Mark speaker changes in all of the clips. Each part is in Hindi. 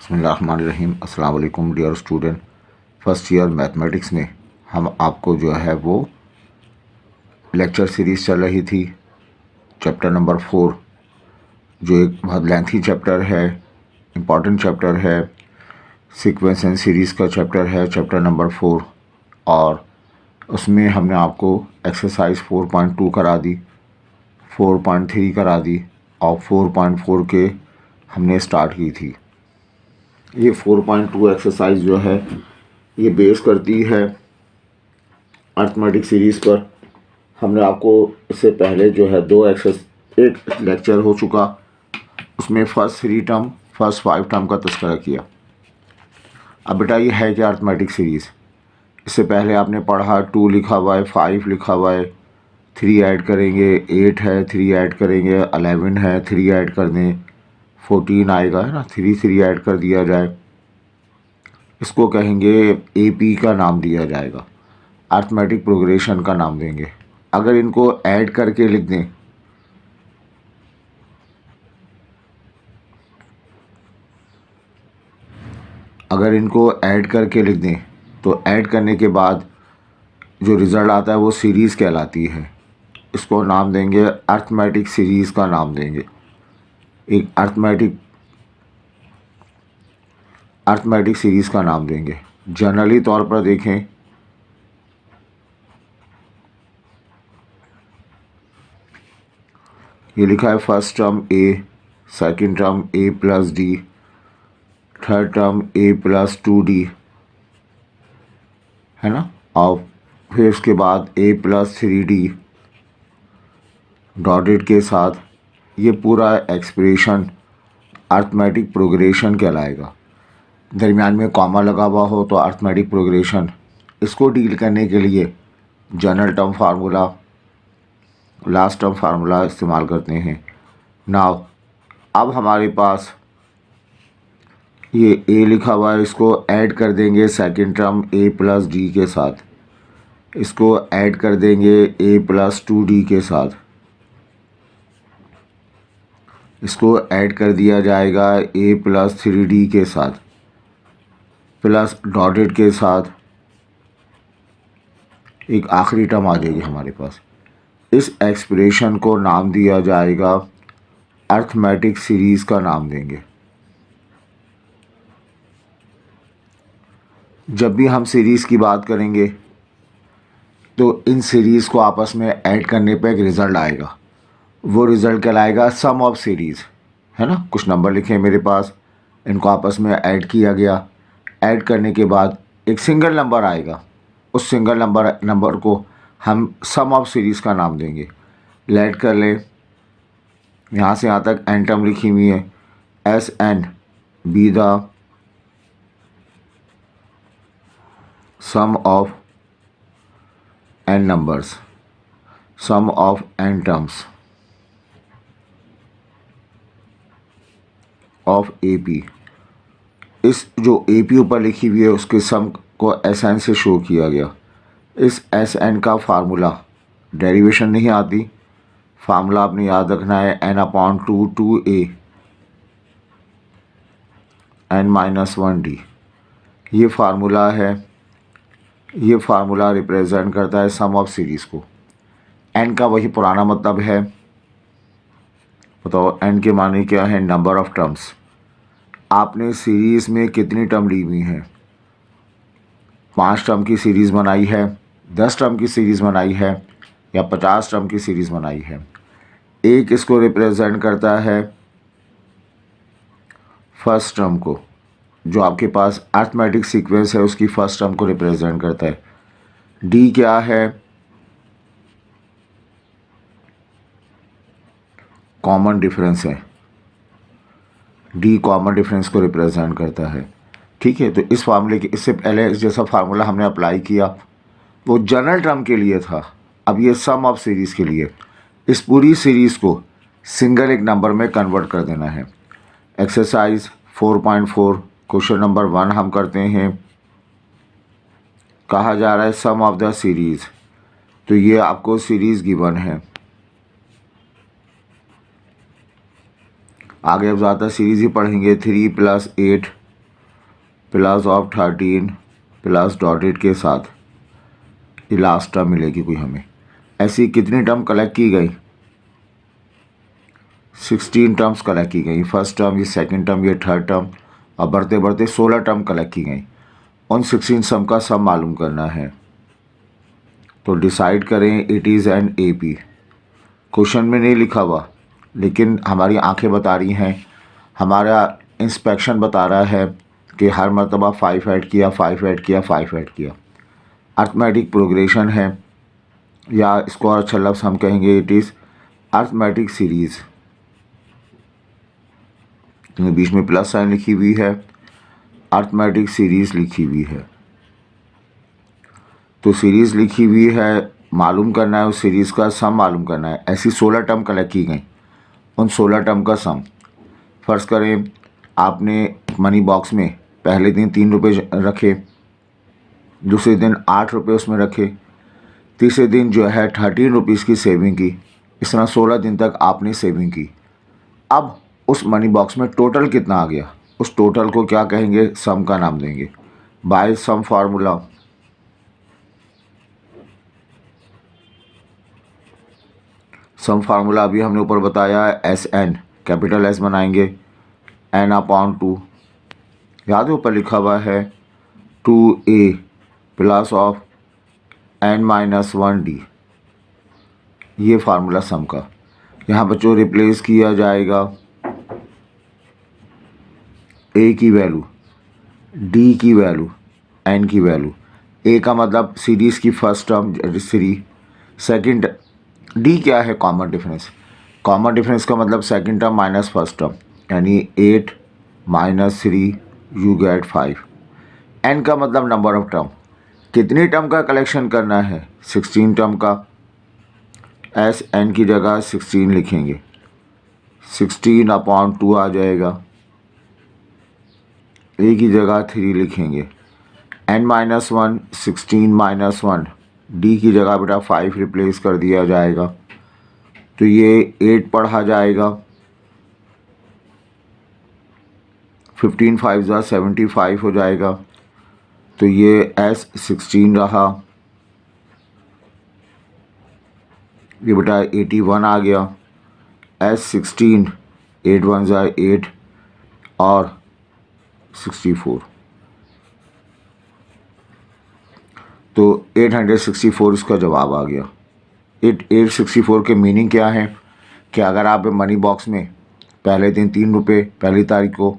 Speaker 1: बिस्मिल्लाहिर्रहमानिर्रहीम। अस्सलाम वालेकुम dear student. First year mathematics में हम आपको जो है वो लेक्चर सीरीज़ चल रही थी, चैप्टर नंबर 4, जो एक बहुत लेंथी चैप्टर है, इम्पॉर्टेंट चैप्टर है, सीक्वेंस एंड सीरीज़ का चैप्टर है, चैप्टर नंबर 4। और उसमें हमने आपको एक्सरसाइज 4.2 करा दी, 4.3 करा दी और 4.4 के हमने स्टार्ट की थी। ये 4.2 एक्सरसाइज जो है ये बेस करती है अर्थमेटिक सीरीज़ पर। हमने आपको इससे पहले जो है एक लेक्चर हो चुका, उसमें फर्स्ट 3 टर्म, फर्स्ट 5 टर्म का तस्करा किया। अब बेटा ये है क्या अर्थमेटिक सीरीज़? इससे पहले आपने पढ़ा 2 लिखा हुआ है, 5 लिखा हुआ है, 3 ऐड करेंगे 8 है, 3 ऐड करेंगे 11 है, 3 ऐड कर दें 14 आएगा, है ना। 3 ऐड कर दिया जाए, इसको कहेंगे एपी का नाम दिया जाएगा, अर्थमेटिक प्रोग्रेशन का नाम देंगे। अगर इनको ऐड करके लिख दें, तो ऐड करने के बाद जो रिज़ल्ट आता है वो सीरीज़ कहलाती है। इसको नाम देंगे अर्थमेटिक सीरीज़ का नाम देंगे, एक अर्थमेटिक सीरीज़ का नाम देंगे। जनरली तौर पर देखें ये लिखा है फर्स्ट टर्म ए, सेकंड टर्म ए प्लस डी, थर्ड टर्म ए प्लस 2d, है ना। और फिर उसके बाद ए प्लस 3d डॉटेड के साथ ये पूरा एक्सप्रेशन अर्थमेटिक प्रोग्रेशन कहलाएगा। दरमियान में कॉमा लगा हुआ हो तो अर्थमेटिक प्रोग्रेशन। इसको डील करने के लिए general term formula, last term formula इस्तेमाल करते हैं। नाउ अब हमारे पास ये ए लिखा हुआ है, इसको ऐड कर देंगे सेकंड टर्म ए प्लस डी के साथ, इसको ऐड कर देंगे ए प्लस 2d के साथ, इसको ऐड कर दिया जाएगा ए प्लस 3d के साथ, प्लस डॉटेड के साथ एक आखिरी टर्म आ जाएगी हमारे पास। इस एक्सप्रेशन को नाम दिया जाएगा अर्थमेटिक सीरीज़ का नाम देंगे। जब भी हम सीरीज़ की बात करेंगे तो इन सीरीज़ को आपस में ऐड करने पे एक रिज़ल्ट आएगा, वो रिज़ल्ट कहलाएगा सम ऑफ सीरीज़, है ना। कुछ नंबर लिखे हैं मेरे पास, इनको आपस में ऐड किया गया, ऐड करने के बाद एक सिंगल नंबर आएगा, उस सिंगल नंबर को हम सम ऑफ सीरीज़ का नाम देंगे। लेट कर लें, यहाँ से यहाँ तक एन टर्म लिखी हुई है, S N be the sum of n numbers, sum of n terms of AP। इस जो AP ऊपर लिखी हुई है उसके सम को SN से शो किया गया। इस SN का फार्मूला, डेरिवेशन नहीं आती, फार्मूला आपने याद रखना है n/2 2a n-1d। ये फार्मूला है, ये फार्मूला रिप्रेजेंट करता है सम ऑफ सीरीज़ को। n का वही पुराना मतलब है, बताओ n के माने क्या है? Number of terms. आपने सीरीज़ में कितनी टर्म ली हुई हैं? 5 टर्म की सीरीज़ बनाई है, 10 टर्म की सीरीज़ बनाई है या 50 टर्म की सीरीज़ बनाई है। एक इसको रिप्रेजेंट करता है फर्स्ट टर्म को, जो आपके पास अर्थमेटिक सीक्वेंस है उसकी फर्स्ट टर्म को रिप्रेजेंट करता है। डी क्या है? कॉमन डिफरेंस है, डी कॉमन डिफरेंस को रिप्रेजेंट करता है। ठीक है, तो इस फार्मूले के इससे पहले जैसा फार्मूला हमने अप्लाई किया वो जनरल टर्म के लिए था, अब ये सम ऑफ सीरीज़ के लिए। इस पूरी सीरीज़ को सिंगल एक नंबर में कन्वर्ट कर देना है। एक्सरसाइज 4.4 क्वेश्चन नंबर 1 हम करते हैं। कहा जा रहा है सम ऑफ द सीरीज़, तो ये आपको सीरीज़ गिवन है। आगे अब ज़्यादा सीरीज़ ही पढ़ेंगे। 3 + 8 प्लस ऑफ 13 प्लस डॉटेड के साथ ये लास्ट टर्म मिलेगी कोई हमें। ऐसी कितनी टर्म कलेक्ट की गई? 16 टर्म्स कलेक्ट की गई। फर्स्ट टर्म, ये सेकंड टर्म, ये थर्ड टर्म, और बढ़ते बढ़ते 16 टर्म कलेक्ट की गई। उन 16 सम का सम मालूम करना है। तो डिसाइड करें it is an AP। Question में नहीं लिखा हुआ, लेकिन हमारी आंखें बता रही हैं, हमारा इंस्पेक्शन बता रहा है कि हर मरतबा 5 ऐड किया, 5 ऐड किया, 5 ऐड किया। अर्थमेटिक प्रोग्रेशन है, या इसको और अच्छा लफ्ज़ हम कहेंगे इट इज़ अर्थमेटिक सीरीज़। क्योंकि बीच में प्लस साइन लिखी हुई है, अर्थमेटिक सीरीज़ लिखी हुई है। तो सीरीज़ लिखी हुई है, मालूम करना है उस सीरीज़ का सम मालूम करना है। ऐसी 16 टर्म कलेक्ट की गई, उन 16 टर्म का सम। फ़र्ज़ करें आपने मनी बॉक्स में पहले दिन 3 रुपये रखे, दूसरे दिन 8 रुपये उसमें रखे, तीसरे दिन जो है 13 रुपीज़ की सेविंग की। इस तरह 16 दिन तक आपने सेविंग की। अब उस मनी बॉक्स में टोटल कितना आ गया, उस टोटल को क्या कहेंगे? सम का नाम देंगे by sum formula. Sum formula अभी हमने ऊपर बताया है, SN, कैपिटल S बनाएंगे, N/2। याद है ऊपर लिखा हुआ है 2A प्लस ऑफ N-1D। ये फार्मूला सम का। यहाँ बच्चों रिप्लेस किया जाएगा A की वैल्यू, D की वैल्यू, N की वैल्यू। A का मतलब सीरीज़ की first term series, second. D क्या है? Common difference. कॉमन डिफरेंस का मतलब second term minus first term, यानी 8 - 3 यू गेट 5। N का मतलब नंबर ऑफ टर्म, कितनी टर्म का कलेक्शन करना है? 16 टर्म का। SN की जगह 16 लिखेंगे, 16/2 आ जाएगा। A की जगह 3 लिखेंगे, N-1 16 - 1। D की जगह बेटा 5 रिप्लेस कर दिया जाएगा, तो ये 8 पढ़ा जाएगा। 15 5 ज़ा 75 हो जाएगा, तो ये S16 रहा। ये बेटा 81 आ गया। S16 8 1 ज़ा 8 और 64, तो 864 इसका जवाब आ गया। 864 के मीनिंग क्या है कि अगर आप मनी बॉक्स में पहले दिन 3 रुपये पहली तारीख को,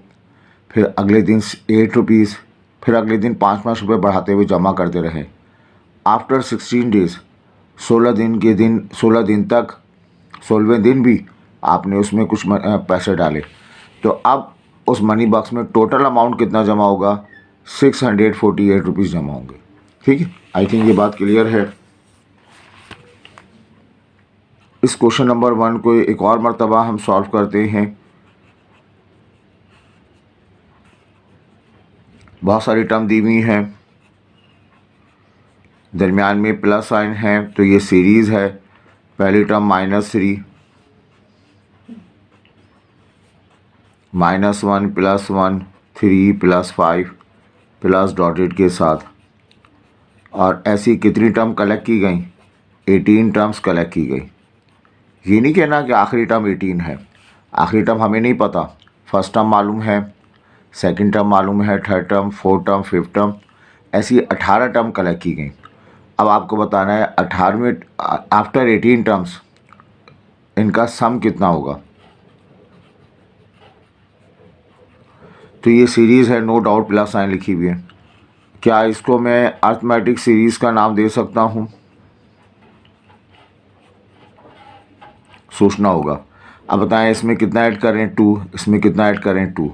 Speaker 1: फिर अगले दिन 8 रुपीज़, फिर अगले दिन 5-5 रुपये बढ़ाते हुए जमा करते रहे, आफ्टर 16 डेज़, 16 दिन तक, 16वें दिन भी आपने उसमें कुछ पैसे डाले, तो अब उस मनी बॉक्स में टोटल अमाउंट कितना जमा होगा? 648 रुपीज़ जमा होंगे। ठीक है, आई थिंक ये बात क्लियर है। इस क्वेश्चन नंबर 1 को एक और मर्तबा हम सॉल्व करते हैं। बहुत सारी टर्म दी हुई हैं, दरमियान में प्लस साइन है, तो ये सीरीज़ है। पहली टर्म -3 -1 + 1 3 + 5 प्लस डॉटेड के साथ। और ऐसी कितनी टर्म कलेक्ट की गई? 18 टर्म्स कलेक्ट की गई। ये नहीं कहना कि आखिरी टर्म 18 है, आखिरी टर्म हमें नहीं पता। फर्स्ट टर्म मालूम है, सेकंड टर्म मालूम है, third term, fourth term, fifth term, ऐसी 18 टर्म कलेक्ट की गई। अब आपको बताना है 18वें आफ्टर 18 टर्म्स इनका सम कितना होगा। तो ये सीरीज़ है, नो डाउट प्लस साइन लिखी हुई है। क्या इसको मैं अर्थमेटिक सीरीज़ का नाम दे सकता हूँ? सोचना होगा। अब बताएं इसमें कितना ऐड करें? 2। इसमें कितना ऐड करें? 2।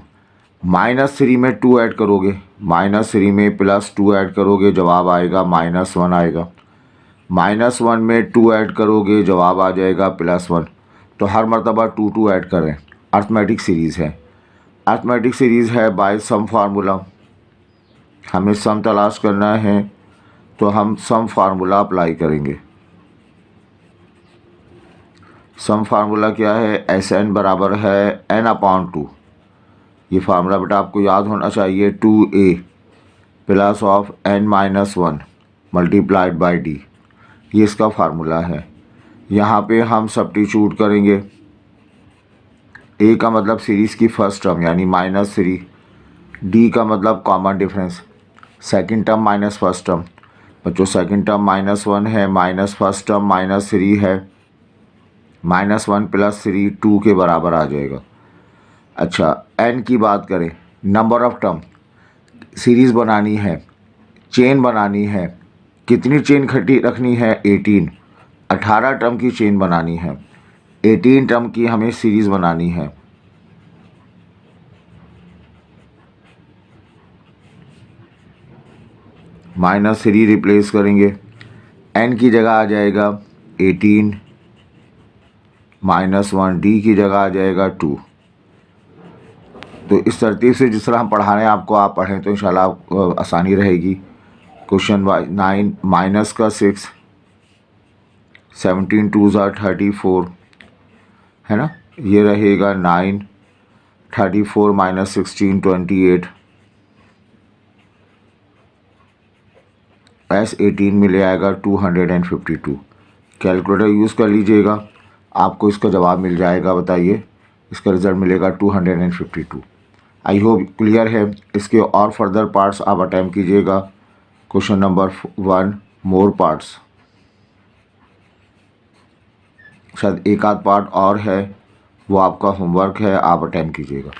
Speaker 1: -3 में 2 ऐड करोगे, -3 में +2 ऐड करोगे, जवाब आएगा -1 आएगा। -1 में 2 ऐड करोगे, जवाब आ जाएगा +1। तो हर मरतबा 2 2 ऐड करें। अर्थमेटिक सीरीज़ है, अर्थमेटिक सीरीज़ है बाय सम फार्मूला। हमें सम तलाश करना है, तो हम सम फार्मूला अप्लाई करेंगे। सम फार्मूला क्या है? SN बराबर है N/2। ये फार्मूला बेटा आपको याद होना चाहिए, 2a plus of n-1 multiplied by D, ये इसका फार्मूला है। यहाँ पे हम सब्स्टिट्यूट करेंगे। a का मतलब सीरीज़ की फर्स्ट टर्म यानी -3, d का मतलब common difference, second term minus first term. बच्चों सेकंड टर्म -1 है, माइनस फर्स्ट टर्म -3 है, -1 + 3 2 के बराबर आ जाएगा। अच्छा, n की बात करें, नंबर ऑफ टर्म, सीरीज़ बनानी है, चेन बनानी है, कितनी चेन खटी रखनी है, 18 टर्म की चेन बनानी है, 18 टर्म की हमें सीरीज़ बनानी है। -3 रिप्लेस करेंगे, n की जगह आ जाएगा 18, -1 d की जगह आ जाएगा 2। तो इस तरतीब से जिस तरह हम पढ़ा रहे हैं आपको, आप पढ़ें तो इंशाल्लाह आपको आसानी रहेगी। क्वेश्चन 9 माइनस का 6, 17 2 34 है ना, ये रहेगा 9, 34 - 16 28, S18 मिल आएगा 252। कैलकुलेटर यूज़ कर लीजिएगा, आपको इसका जवाब मिल जाएगा। बताइए, इसका रिज़ल्ट मिलेगा 252। आई होप क्लियर है। इसके और फर्दर पार्ट्स आप अटैम्प्ट कीजिएगा। क्वेश्चन नंबर 1 मोर पार्ट्स, शायद एक आध पार्ट और है, वो आपका होमवर्क है, आप अटैम्प्ट कीजिएगा।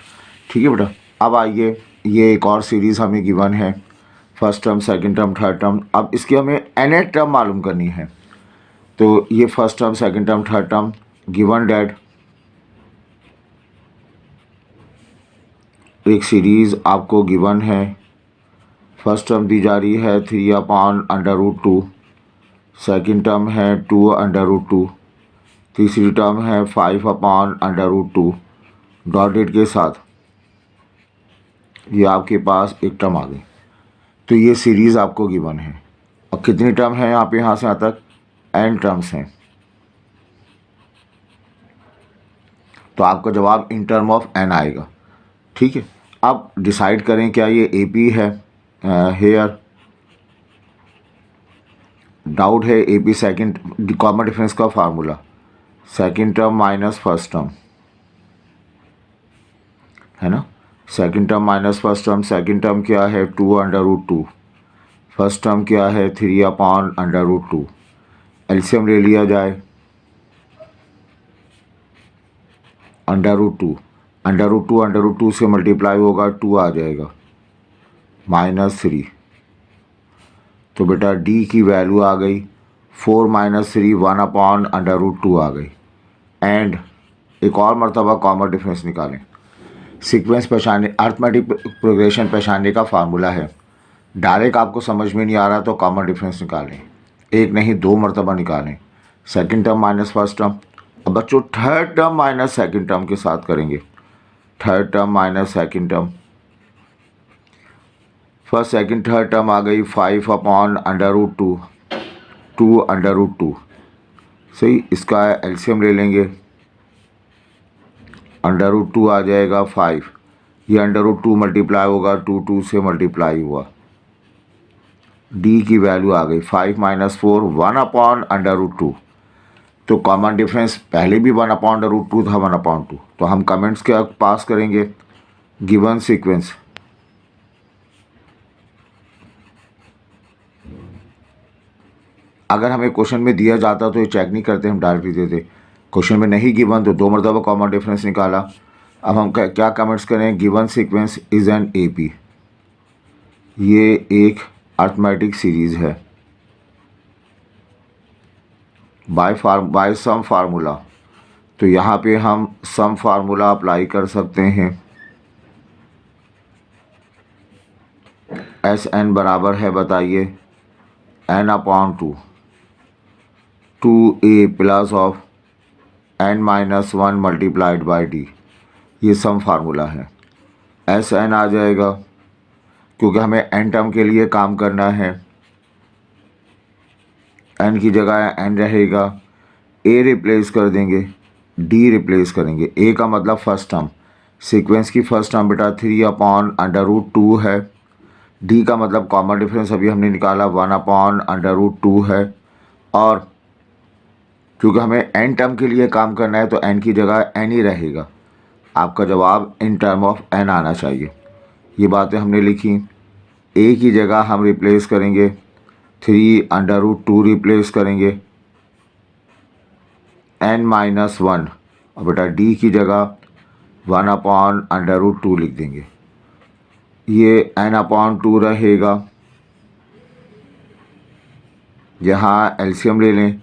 Speaker 1: ठीक है बेटा। अब आइए, ये एक और सीरीज़ हमें गिवन है, first term, second term, third term. अब इसकी हमें nth टर्म मालूम करनी है। तो ये first term, second term, third term given that, एक सीरीज़ आपको गिवन है। फर्स्ट टर्म दी जा रही है 3/√2, सेकंड टर्म है 2/√2, तीसरी टर्म है 5/√2 डॉटेड के साथ। ये आपके पास एक टर्म आ गई। तो ये सीरीज़ आपको गिवन है। और कितनी टर्म है यहाँ पे, यहाँ से यहाँ तक n टर्म्स हैं। तो आपका जवाब इन टर्म ऑफ n आएगा। ठीक है। अब डिसाइड करें क्या ये AP है। हेयर डाउट है, AP सेकंड कॉमन डिफरेंस का formula, second term minus first term है ना। Second term minus first term, second term क्या है 2/√2, फर्स्ट टर्म क्या है 3/√2। एलसीएम ले लिया जाए, √2 √2 से मल्टीप्लाई होगा 2 आ जाएगा, -3। तो बेटा d की वैल्यू आ गई 4 - 3 1/√2 आ गई। एंड एक और मरतबा कॉमन डिफरेंस निकालें। सीक्वेंस पहचानने, अर्थमेटिक प्रोग्रेशन पहचानने का फार्मूला है। डायरेक्ट आपको समझ में नहीं आ रहा तो कॉमन डिफरेंस निकालें, एक नहीं 2 मरतबा निकालें। Second term minus first term. अब बच्चों third term minus second term के साथ करेंगे। Third term minus second term, first second third term आ गई 5/√2, 2/√2। सही, इसका एलसीएम ले लेंगे, √2 आ जाएगा 5, ये √2 मल्टीप्लाई होगा 2 से मल्टीप्लाई हुआ, d की वैल्यू आ गई 5 - 4 1/√2। तो कॉमन डिफरेंस पहले भी 1/√2 था, 1/2। तो हम कमेंट्स क्या पास करेंगे, गिवन सीक्वेंस अगर हमें क्वेश्चन में दिया जाता तो ये चेक नहीं करते, हम डायरेक्टली देते। क्वेश्चन में नहीं गिवन तो 2 मरतबा कॉमन डिफरेंस निकाला। अब हम क्या कमेंट्स करें, given sequence is an AP, ये एक अर्थमेटिक सीरीज़ है बाय सम फार्मूला। तो यहाँ पे हम सम फार्मूला अप्लाई कर सकते हैं। SN बराबर है, बताइए, n/2, 2a plus of n-1 multiplied by d, ये सम फार्मूला है। SN आ जाएगा क्योंकि हमें n टर्म के लिए काम करना है। n की जगह n रहेगा, a रिप्लेस कर देंगे, d रिप्लेस करेंगे। a का मतलब फर्स्ट टर्म, सीक्वेंस की फर्स्ट टर्म बेटा 3/√2 है। डी का मतलब कॉमन डिफरेंस अभी हमने निकाला 1/√2 है। और क्योंकि हमें एन टर्म के लिए काम करना है तो एन की जगह एन ही रहेगा। आपका जवाब इन टर्म ऑफ एन आना चाहिए। ये बातें हमने लिखी। ए की जगह हम रिप्लेस करेंगे 3/√2 रिप्लेस करेंगे n-1 और बेटा डी की जगह 1/√2 लिख देंगे। ये n/2 रहेगा। यहाँ एलसीएम ले लें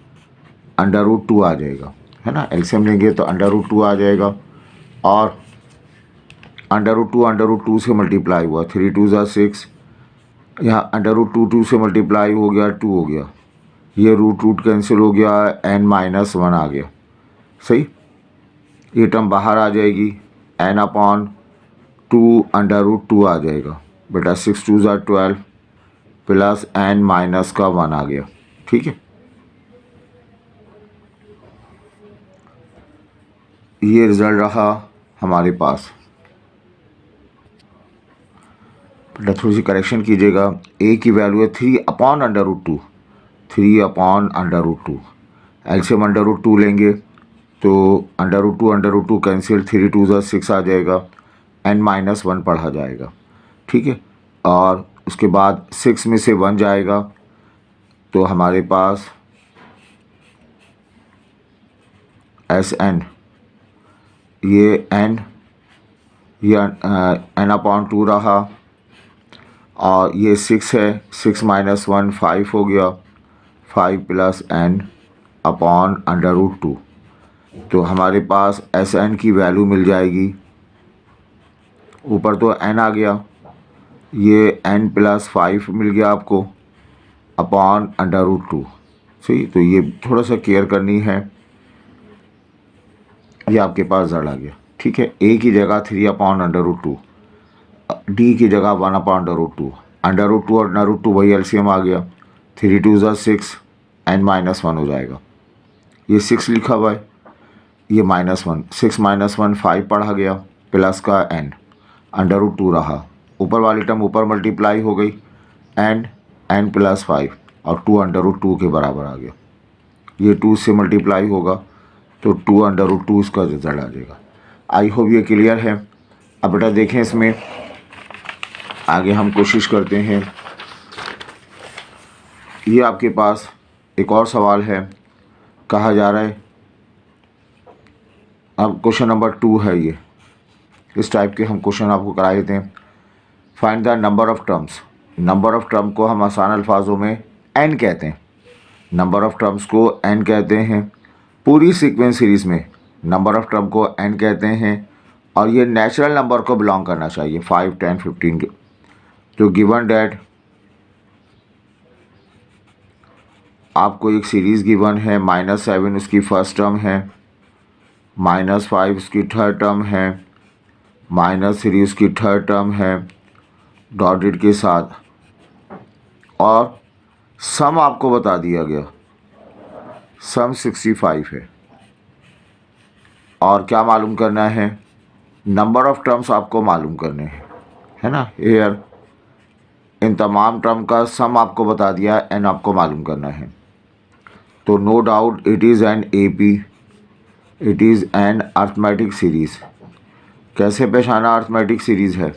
Speaker 1: √2 आ जाएगा, है ना। एलसीएम लेंगे तो √2 आ जाएगा और √2 से मल्टीप्लाई हुआ 3 2 ज़ा 6, यहाँ √2 से मल्टीप्लाई हो गया 2 हो गया, ये रूट कैंसिल हो गया, n-1 आ गया। सही, ये टर्म बाहर आ जाएगी, n/2 आ जाएगा बेटा। 6 2 ज़ा 12 प्लस n-1 आ गया। ठीक है, ये रिज़ल्ट रहा हमारे पास। बेटा थोड़ी सी करेक्शन कीजिएगा। ए की वैल्यू है 3/√2, 3/√2। एलसीएम √2 लेंगे तो √2 कैंसिल, 3 2 ज़ा 6 आ जाएगा, n-1 पढ़ा जाएगा। ठीक है, और उसके बाद 6 में से 1 जाएगा तो हमारे पास SN, ये n, ये n/2 रहा और ये 6 है, 6 - 1 5 हो गया, 5 प्लस n/√2। तो हमारे पास SN की वैल्यू मिल जाएगी। ऊपर तो n आ गया, ये n + 5 मिल गया आपको /√2। सही, तो ये थोड़ा सा केयर करनी है। ये आपके पास जड़ आ गया। ठीक है, ए की जगह 3/√2, डी की जगह 1/√2, √2 और √2 वही एलसीएम आ गया, 3 2 ज़ा 6, n-1 हो जाएगा। ये 6 लिखा हुआ है, ये -1, 6 - 1 5 पढ़ा गया, प्लस का n, √2 रहा। ऊपर वाली टर्म ऊपर मल्टीप्लाई हो गई, n + 5 और 2/√2 के बराबर आ गया। ये 2 से मल्टीप्लाई होगा तो 2/√2 इसका रिजल्ट आ जाएगा। आई होप ये क्लियर है। अब बेटा देखें, इसमें आगे हम कोशिश करते हैं। ये आपके पास एक और सवाल है, कहा जा रहा है, अब क्वेश्चन नंबर 2 है ये। इस टाइप के हम क्वेश्चन आपको करा देते हैं। Find the number of terms. Number of term को हम आसान अल्फाजों में n कहते हैं। नंबर ऑफ टर्म्स को n कहते हैं। पूरी सीक्वेंस सीरीज़ में नंबर ऑफ टर्म को n कहते हैं और ये नेचुरल नंबर को बिलोंग करना चाहिए, 5 10 15 के। तो गिवन डैट आपको एक सीरीज़ गिवन है, -7 उसकी फर्स्ट टर्म है, -5 उसकी थर्ड टर्म है, -3 उसकी थर्ड टर्म है डॉटेड के साथ, और सम आपको बता दिया गया, सम 65 है। और क्या मालूम करना है, नंबर ऑफ टर्म्स आपको मालूम करने हैं, है ना। हेयर इन तमाम टर्म का सम आपको बता दिया, एन आपको मालूम करना है। तो no doubt it is an AP, it is an arithmetic series. कैसे पहचाना अर्थमेटिक सीरीज़ है,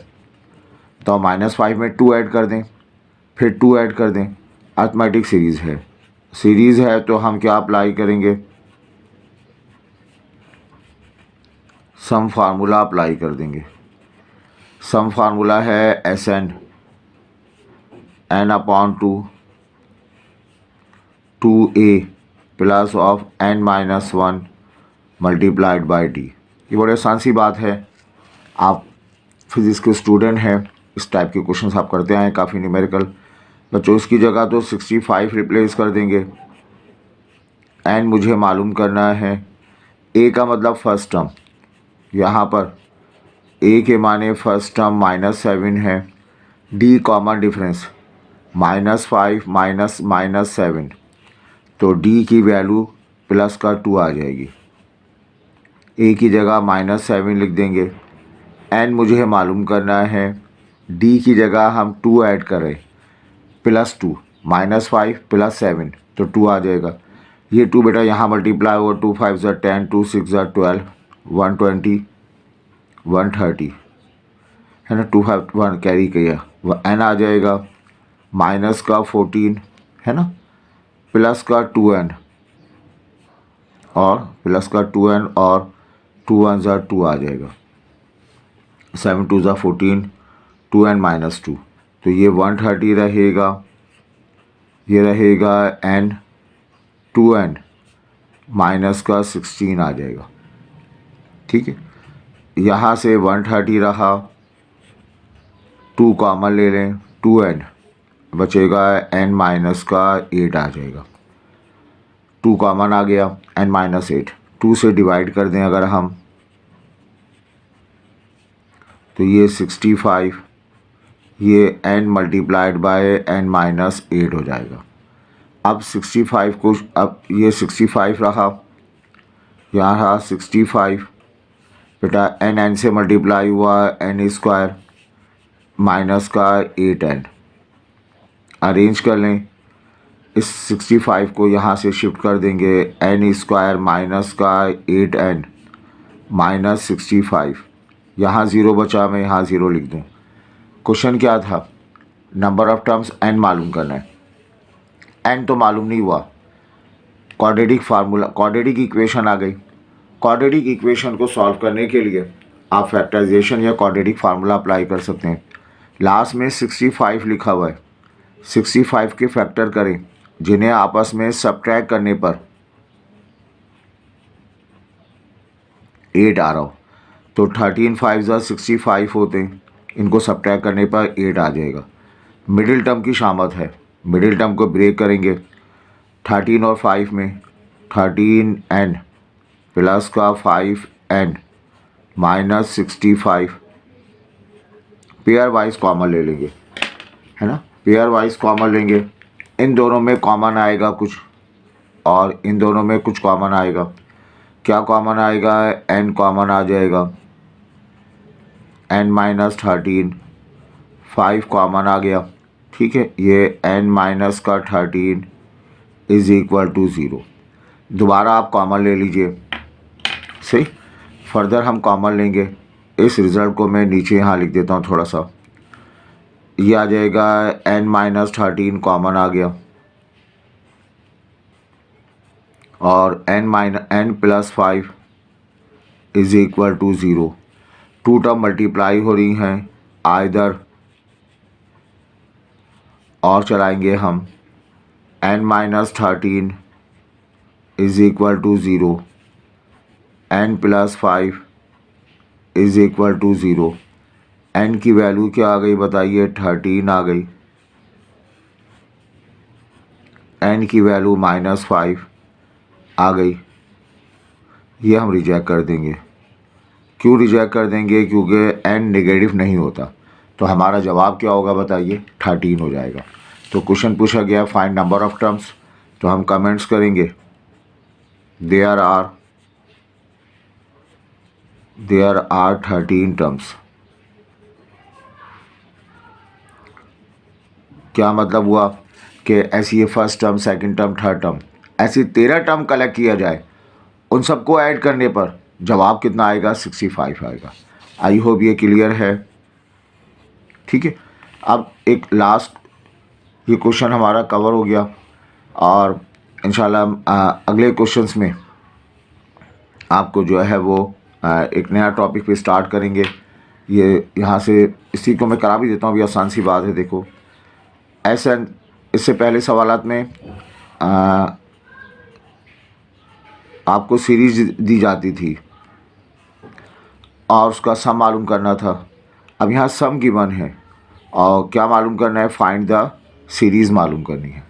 Speaker 1: तो -5 में 2 ऐड कर दें, फिर 2 ऐड कर दें, अर्थमेटिक सीरीज़ है। सीरीज़ है तो हम क्या अप्लाई करेंगे, सम फार्मूला अप्लाई कर देंगे। सम फार्मूला है SN, n/2 2a plus of n-1 multiplied by d। ये बड़ी आसान सी बात है, आप फिज़िक्स के स्टूडेंट हैं, इस टाइप के क्वेश्चंस आप करते आए काफ़ी न्यूमेरिकल। बच्चों इसकी जगह तो 65 रिप्लेस कर देंगे। n मुझे मालूम करना है, a का मतलब फर्स्ट टर्म, यहाँ पर a के माने फर्स्ट टर्म -7 है, d कॉमन डिफरेंस -5 -7, तो d की वैल्यू +2 आ जाएगी। a की जगह -7 लिख देंगे, n मुझे मालूम करना है, d की जगह हम 2 ऐड करें, +2 -5 +7 तो 2 आ जाएगा। ये 2 बेटा यहाँ मल्टीप्लाई हुआ, 2 5 ज़ा 10, 2 6 ज़ा 12, 120, 130 है ना, 2 5 1 कैरी किया, वह n आ जाएगा, माइनस का 14 है ना, प्लस का 2n और प्लस का 2n और 2 1 ज़ा 2 आ जाएगा, 7 2 ज़ा 14, 2n -2 तो ये 130 रहेगा, ये रहेगा n, 2n माइनस का 16 आ जाएगा। ठीक है, यहाँ से 130 रहा, 2 कॉमन ले लें, 2n बचेगा, n माइनस का 8 आ जाएगा, 2 कॉमन आ गया, n -8, 2 से डिवाइड कर दें अगर हम तो ये 65, ये n मल्टीप्लाइड बाय n -8 हो जाएगा। अब 65 को, अब ये 65 रहा, यहाँ रहा 65 बेटा, n से मल्टीप्लाई हुआ, n² माइनस का 8n, अरेंज कर लें, इस 65 को यहाँ से शिफ्ट कर देंगे, n² माइनस का 8n माइनस 65, यहाँ 0 बचा, मैं यहाँ 0 लिख दूँ। क्वेश्चन क्या था, नंबर ऑफ टर्म्स n मालूम करना है, n तो मालूम नहीं हुआ, क्वाड्रेटिक फार्मूला, क्वाड्रेटिक इक्वेशन आ गई। क्वाड्रेटिक इक्वेशन को सॉल्व करने के लिए आप फैक्टराइजेशन या क्वाड्रेटिक फार्मूला अप्लाई कर सकते हैं। लास्ट में 65 लिखा हुआ है, 65 के फैक्टर करें जिन्हें आपस में सब्ट्रैक्ट करने पर 8 आ रहा हो, तो 13 5 ज़ा 65 होते हैं, इनको सब्ट्रैक्ट करने पर 8 आ जाएगा। मिडिल टर्म की शामत है, मिडिल टर्म को ब्रेक करेंगे, 13 और 5 में 13n प्लस का 5n minus 65, pair wise common ले लेंगे, है ना, पेयर वाइज कॉमन लेंगे, इन दोनों में कॉमन आएगा कुछ और इन दोनों में कुछ कॉमन आएगा। क्या कॉमन आएगा, n कॉमन आ जाएगा, n -13, 5 कॉमन आ गया। ठीक है, ये n माइनस का 13 इज इक्वल टू 0। दोबारा आप कॉमन ले लीजिए, सही, फर्दर हम कॉमन लेंगे, इस रिज़ल्ट को मैं नीचे यहाँ लिख देता हूँ थोड़ा सा, ये आ जाएगा n -13 कॉमन आ गया और n + 5 is equal to 0। 2 term multiply हो रही हैं आइदर, और चलाएंगे हम, n -13 is equal to 0, n + 5 is equal to 0। n की वैल्यू क्या आ गई बताइए, 13 आ गई, n की वैल्यू -5 आ गई, ये हम रिजेक्ट कर देंगे। क्यों रिजेक्ट कर देंगे, क्योंकि n नेगेटिव नहीं होता, तो हमारा जवाब क्या होगा बताइए, 13 हो जाएगा। तो क्वेश्चन पूछा गया फाइंड नंबर ऑफ टर्म्स, तो हम कमेंट्स करेंगे देयर आर 13 टर्म्स। क्या मतलब हुआ कि ऐसी ये first term, second term, third term, ऐसी 13 टर्म कलेक्ट किया जाए, उन सबको ऐड करने पर जवाब कितना आएगा, 65 आएगा। आई होप ये क्लियर है। ठीक है, अब एक लास्ट ये क्वेश्चन हमारा कवर हो गया और इंशाल्लाह अगले क्वेश्चंस में आपको जो है वो एक नया टॉपिक पे स्टार्ट करेंगे। ये यहाँ से इसी को मैं करा भी देता हूँ, अभी आसान सी बात है। देखो ऐसा, इससे पहले सवालात में आपको सीरीज दी जाती थी और उसका सम मालूम करना था। अब यहाँ सम गिवन है और क्या मालूम करना है, फाइंड द सीरीज़ मालूम करनी है।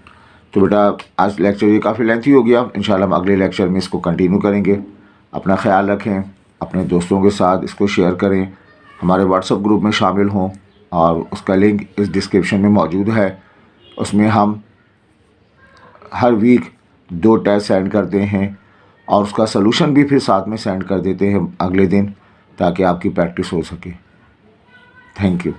Speaker 1: तो बेटा आज लेक्चर ये काफ़ी लेंथी हो गया, इंशाल्लाह हम अगले लेक्चर में इसको कंटिन्यू करेंगे। अपना ख्याल रखें, अपने दोस्तों के साथ इसको शेयर करें, हमारे व्हाट्सएप ग्रुप में शामिल हों और उसका लिंक इस डिस्क्रिप्शन में मौजूद है। उसमें हम हर वीक 2 टेस्ट सेंड करते हैं और उसका सलूशन भी फिर साथ में सेंड कर देते हैं अगले दिन, ताकि आपकी प्रैक्टिस हो सके। Thank you.